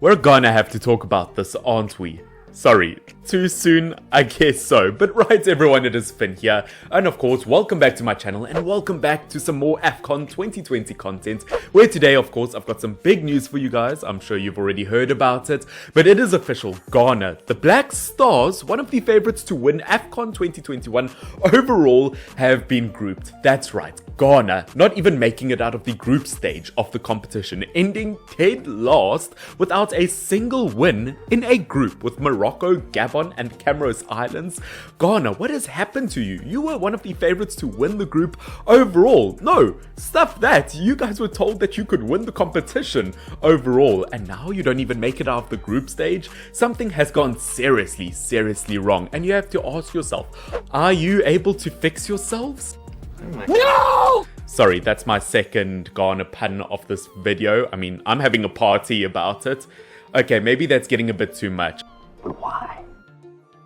We're gonna have to talk about this, aren't we? Sorry, too soon? I guess so. But right everyone, it is Finn here. And of course, welcome back to my channel and welcome back to some more Afcon 2020 content. Where today, of course, I've got some big news for you guys. I'm sure you've already heard about it. But it is official. Ghana, the Black Stars, one of the favorites to win Afcon 2021 overall, have been grouped. That's right. Ghana not even making it out of the group stage of the competition, ending dead last without a single win in a group with Morocco, Gabon and Comoros Islands. Ghana, what has happened to you? You were one of the favorites to win the group overall. No, stuff that. You guys were told that you could win the competition overall, and now you don't even make it out of the group stage. Something has gone seriously wrong, and you have to ask yourself, are you able to fix yourselves? Oh my No! Sorry, that's my second Ghana pun of this video. I mean, I'm having a party about it. Okay, maybe that's getting a bit too much. But why?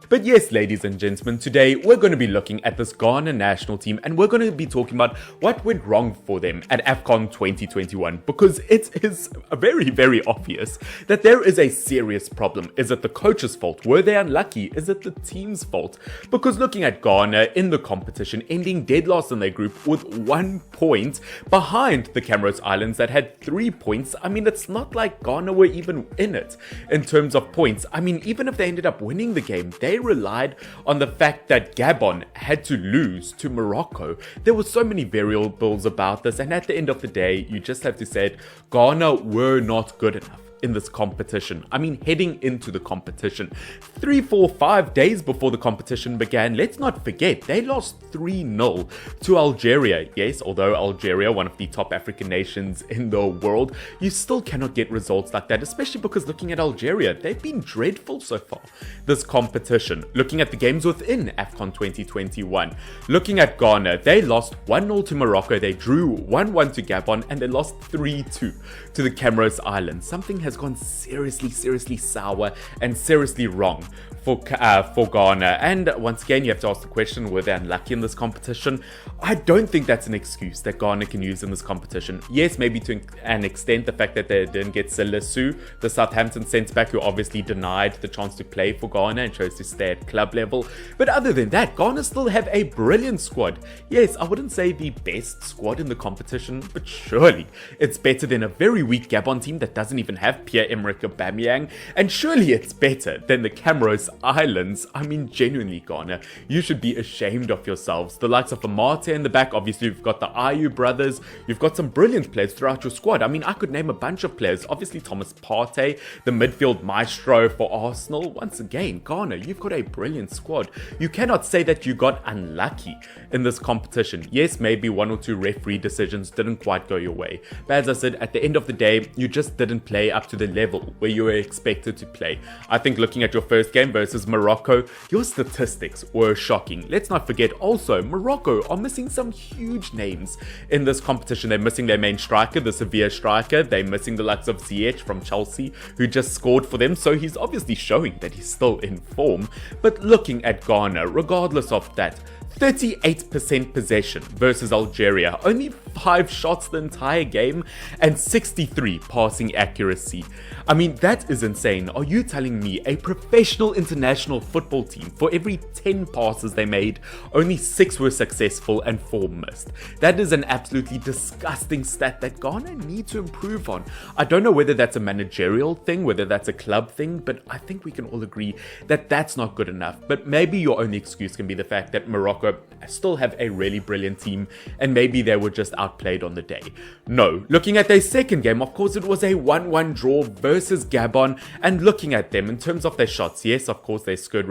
But yes, ladies and gentlemen, today we're going to be looking at this Ghana national team and we're going to be talking about what went wrong for them at Afcon 2021, because it is very obvious that there is a serious problem. Is it the coach's fault? Were they unlucky? Is it the team's fault? Because looking at Ghana in the competition, ending dead last in their group with 1 point behind the Comoros Islands that had 3 points. I mean, it's not like Ghana were even in it in terms of points. I mean, even if they ended up winning the game, they relied on the fact that Gabon had to lose to Morocco. There were so many variables about this, and at the end of the day, you just have to say it, Ghana were not good enough in this competition. I mean, heading into the competition, 3, 4, 5 days before the competition began, let's not forget, they lost 3-0 to Algeria. Yes, although Algeria, one of the top African nations in the world, you still cannot get results like that, especially because looking at Algeria, they've been dreadful so far this competition. Looking at the games within Afcon 2021, looking at Ghana, they lost 1-0 to Morocco, they drew 1-1 to Gabon, and they lost 3-2 to the Comoros Islands. Something has gone seriously sour and seriously wrong for Ghana. And once again, you have to ask the question, were they unlucky in this competition? I don't think that's an excuse that Ghana can use in this competition. Yes, maybe to an extent, the fact that they didn't get Salisu, the Southampton centre-back, who obviously denied the chance to play for Ghana and chose to stay at club level. But other than that, Ghana still have a brilliant squad. Yes, I wouldn't say the best squad in the competition, but surely it's better than a very weak Gabon team that doesn't even have Pierre-Emerick Aubameyang, and surely it's better than the Comoros Islands. I mean, genuinely, Ghana, you should be ashamed of yourselves. The likes of Partey in the back, obviously you've got the Ayew brothers, you've got some brilliant players throughout your squad. I mean, I could name a bunch of players. Obviously Thomas Partey, the midfield maestro for Arsenal. Once again, Ghana, you've got a brilliant squad. You cannot say that you got unlucky in this competition. Yes, maybe 1 or 2 referee decisions didn't quite go your way, but as I said, at the end of the day, you just didn't play up to the level where you were expected to play. I think looking at your first game versus Morocco, your statistics were shocking. Let's not forget also, Morocco are missing some huge names in this competition. They're missing their main striker, the Sevilla striker. They're missing the likes of Ziyech from Chelsea, who just scored for them, so he's obviously showing that he's still in form. But looking at Ghana, regardless of that, 38% possession versus Algeria, only 5 shots the entire game, and 63 passing accuracy. I mean, that is insane. Are you telling me a professional international football team, for every 10 passes they made, only 6 were successful and 4 missed? That is an absolutely disgusting stat that Ghana need to improve on. I don't know whether that's a managerial thing, whether that's a club thing, but I think we can all agree that that's not good enough. But maybe your only excuse can be the fact that Morocco still have a really brilliant team and maybe they were just outplayed on the day. No, looking at their second game, of course it was a 1-1 draw versus Gabon, and looking at them in terms of their shots, yes, of course they scored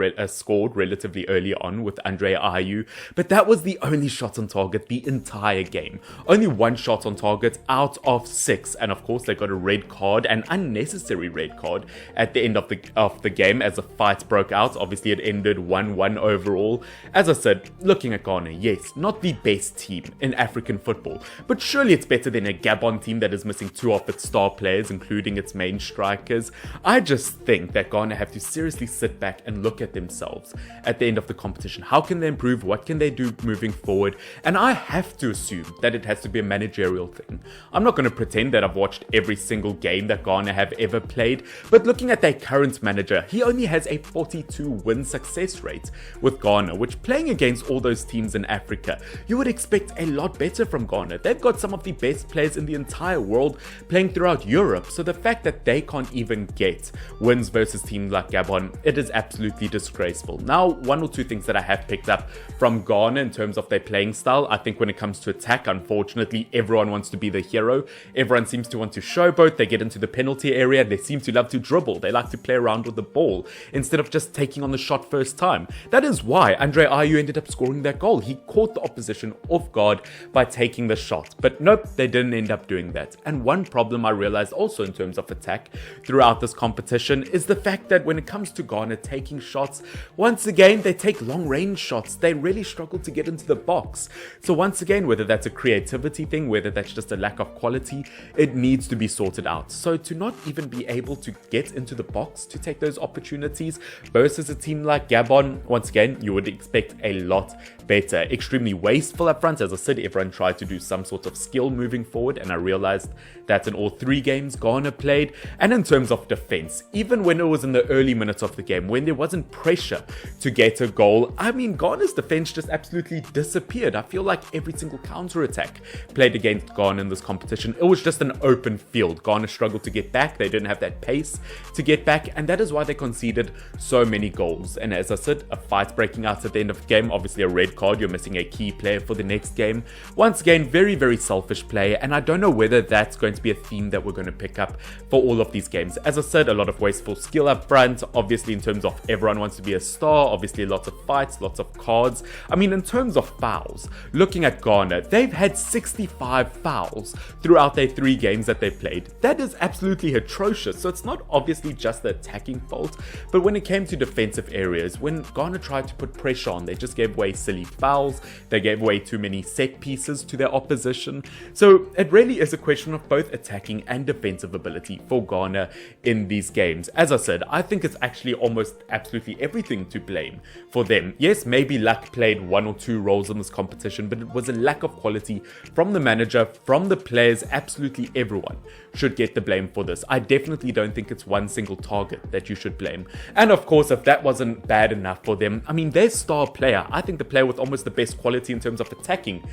relatively early on with Ayew, but that was the only shot on target the entire game. Only 1 shot on target out of 6, and of course they got a red card, an unnecessary red card at the end of the game as a fight broke out. Obviously it ended 1-1 overall. As I said, looking at Ghana, yes, not the best team in African football, but surely it's better than a Gabon team that is missing 2 of its star players, including its main strikers. I just think that Ghana have to seriously sit sit back and look at themselves at the end of the competition. How can they improve? What can they do moving forward? And I have to assume that it has to be a managerial thing. I'm not going to pretend that I've watched every single game that Ghana have ever played, but looking at their current manager, he only has a 42 win success rate with Ghana, which, playing against all those teams in Africa, you would expect a lot better from Ghana. They've got some of the best players in the entire world playing throughout Europe, so the fact that they can't even get wins versus teams like Gabon, it is absolutely disgraceful. Now, one or two things that I have picked up from Ghana in terms of their playing style, I think when it comes to attack, unfortunately, everyone wants to be the hero. Everyone seems to want to showboat. They get into the penalty area. They seem to love to dribble. They like to play around with the ball instead of just taking on the shot first time. That is why Ayew ended up scoring that goal. He caught the opposition off guard by taking the shot. But nope, they didn't end up doing that. And one problem I realized also in terms of attack throughout this competition is the fact that when it comes to Ghana taking shots, once again, they take long range shots. They really struggle to get into the box. So once again, whether that's a creativity thing, whether that's just a lack of quality, it needs to be sorted out. So to not even be able to get into the box to take those opportunities versus a team like Gabon, once again, you would expect a lot better. Extremely wasteful up front. As I said, everyone tried to do some sort of skill moving forward, and I realized that in all three games Ghana played. And in terms of defense, even when it was in the early minutes of the game, when there wasn't pressure to get a goal, I mean, Ghana's defense just absolutely disappeared. I feel like every single counter-attack played against Ghana in this competition, it was just an open field. Ghana struggled to get back. They didn't have that pace to get back, and that is why they conceded so many goals. And as I said, a fight breaking out at the end of the game, obviously a red card, you're missing a key player for the next game. Once again, very, very selfish play, and I don't know whether that's going to be a theme that we're going to pick up for all of these games. As I said, a lot of wasteful skill up front, obviously in terms of everyone wants to be a star, obviously lots of fights, lots of cards. I mean, in terms of fouls, looking at Ghana, they've had 65 fouls throughout their three games that they played. That is absolutely atrocious. So it's not obviously just the attacking fault, but when it came to defensive areas, when Ghana tried to put pressure on, they just gave away silly fouls. They gave away too many set pieces to their opposition. So it really is a question of both attacking and defensive ability for Ghana in these games. As I said, I think it's actually almost absolutely everything to blame for them. Yes, maybe luck played one or two roles in this competition, but it was a lack of quality from the manager, from the players. Absolutely everyone should get the blame for this. I definitely don't think it's one single target that you should blame. And of course, if that wasn't bad enough for them, I mean, their star player, I think the player with almost the best quality in terms of attacking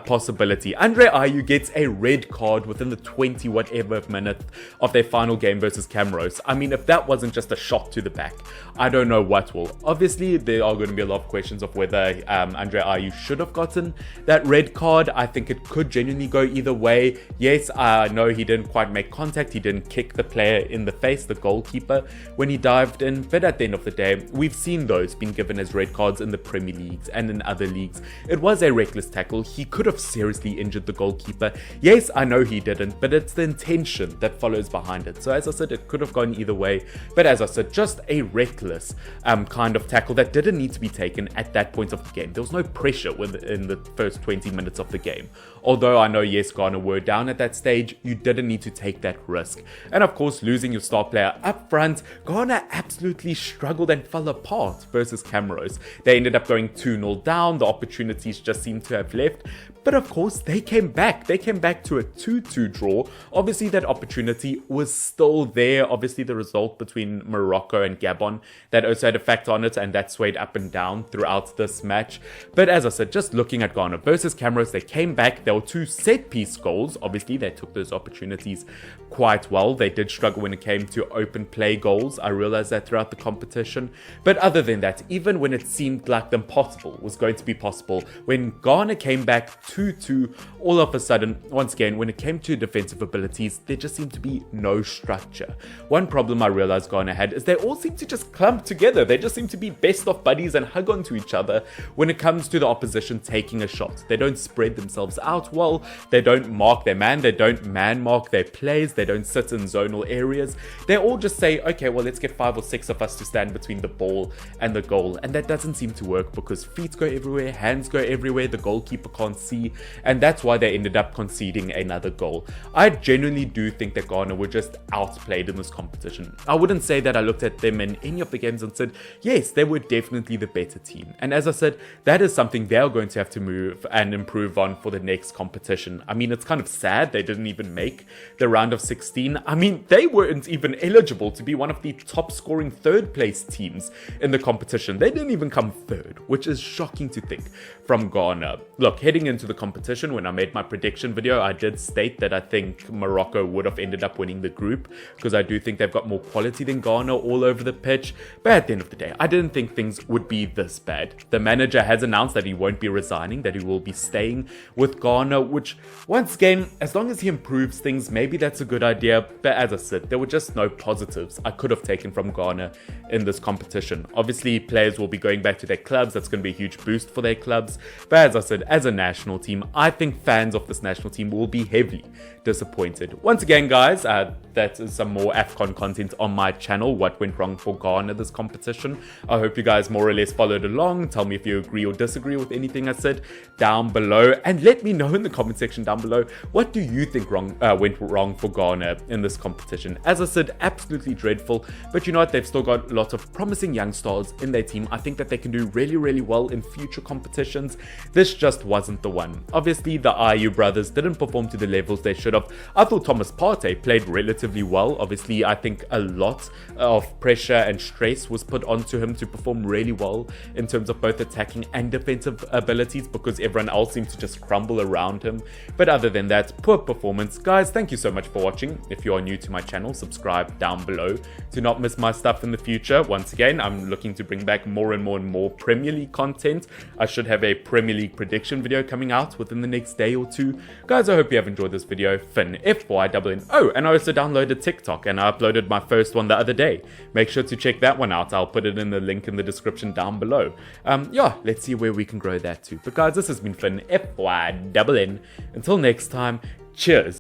possibility, Ayew gets a red card within the 20 whatever minutes of their final game versus Comoros. I mean, if that wasn't just a shot to the back, I don't know what will. Obviously, there are going to be a lot of questions of whether Ayew should have gotten that red card. I think it could genuinely go either way. Yes, I know he didn't quite make contact. He didn't kick the player in the face, the goalkeeper, when he dived in. But at the end of the day, we've seen those being given as red cards in the Premier Leagues and in other leagues. It was a reckless tackle. He could have seriously injured the goalkeeper. Yes, I know he didn't, but it's the intention that follows behind it. So as I said, it could have gone either way. But as I said, just a reckless kind of tackle that didn't need to be taken at that point of the game. There was no pressure within the first 20 minutes of the game. Although I know, yes, Ghana were down at that stage, you didn't need to take that risk. And of course, losing your star player up front, Ghana absolutely struggled and fell apart versus Comoros. They ended up going 2-0 down. The opportunities just seemed to have left. But of course, they came back. They came back to a 2-2 draw. Obviously, that opportunity was still there. Obviously, the result between Morocco and Gabon, that also had a factor on it, and that swayed up and down throughout this match. But as I said, just looking at Ghana versus Comoros, they came back. There were two set-piece goals. Obviously, they took those opportunities quite well. They did struggle when it came to open play goals. I realized that throughout the competition. But other than that, even when it seemed like the impossible was going to be possible, when Ghana came back 2-2, all of a sudden, once again, when it came to defensive abilities, there just seemed to be no structure. One problem I realized Ghana had is they all seem to just clump together. They just seem to be best of buddies and hug onto each other when it comes to the opposition taking a shot. They don't spread themselves out well. They don't mark their man. They don't man mark their plays. They don't sit in zonal areas. They all just say, okay, well, let's get 5 or 6 of us to stand between the ball and the goal. And that doesn't seem to work because feet go everywhere, hands go everywhere. The goalkeeper can't see quality, and that's why they ended up conceding another goal. I genuinely do think that Ghana were just outplayed in this competition. I wouldn't say that I looked at them in any of the games and said, yes, they were definitely the better team. And as I said, that is something they're going to have to move and improve on for the next competition. I mean, it's kind of sad they didn't even make the round of 16. I mean, they weren't even eligible to be one of the top scoring third place teams in the competition. They didn't even come third, which is shocking to think from Ghana. Look, heading into the competition, when I made my prediction video, I did state that I think Morocco would have ended up winning the group because I do think they've got more quality than Ghana all over the pitch. But at the end of the day, I didn't think things would be this bad. The manager has announced that he won't be resigning, that he will be staying with Ghana, which once again, as long as he improves things, maybe that's a good idea. But as I said, there were just no positives I could have taken from Ghana in this competition. Obviously, players will be going back to their clubs. That's going to be a huge boost for their clubs. But as I said, as a national team, I think fans of this national team will be heavily disappointed. Once again, guys, that is some more Afcon content on my channel. What went wrong for Ghana this competition? I hope you guys more or less followed along. Tell me if you agree or disagree with anything I said down below, and let me know in the comment section down below, what do you think went wrong for Ghana in this competition? As I said, absolutely dreadful, but you know what, they've still got lots of promising young stars in their team. I think that they can do really, really well in future competitions. This just wasn't the one. Obviously, the Ayew brothers didn't perform to the levels they should have. I thought Thomas Partey played relatively well. Obviously, I think a lot of pressure and stress was put onto him to perform really well in terms of both attacking and defensive abilities, because everyone else seemed to just crumble around him. But other than that, poor performance. Guys, thank you so much for watching. If you are new to my channel, subscribe down below to not miss my stuff in the future. Once again, I'm looking to bring back more and more Premier League content. I should have a Premier League prediction video coming out within the next day or two. Guys, I hope you have enjoyed this video. Finn, F-Y-N-N. Oh, and I also downloaded TikTok, and I uploaded my first one the other day. Make sure to check that one out. I'll put it in the link in the description down below. Yeah, let's see where we can grow that too. But guys, this has been Finn, F-Y-N-N. Until next time, cheers.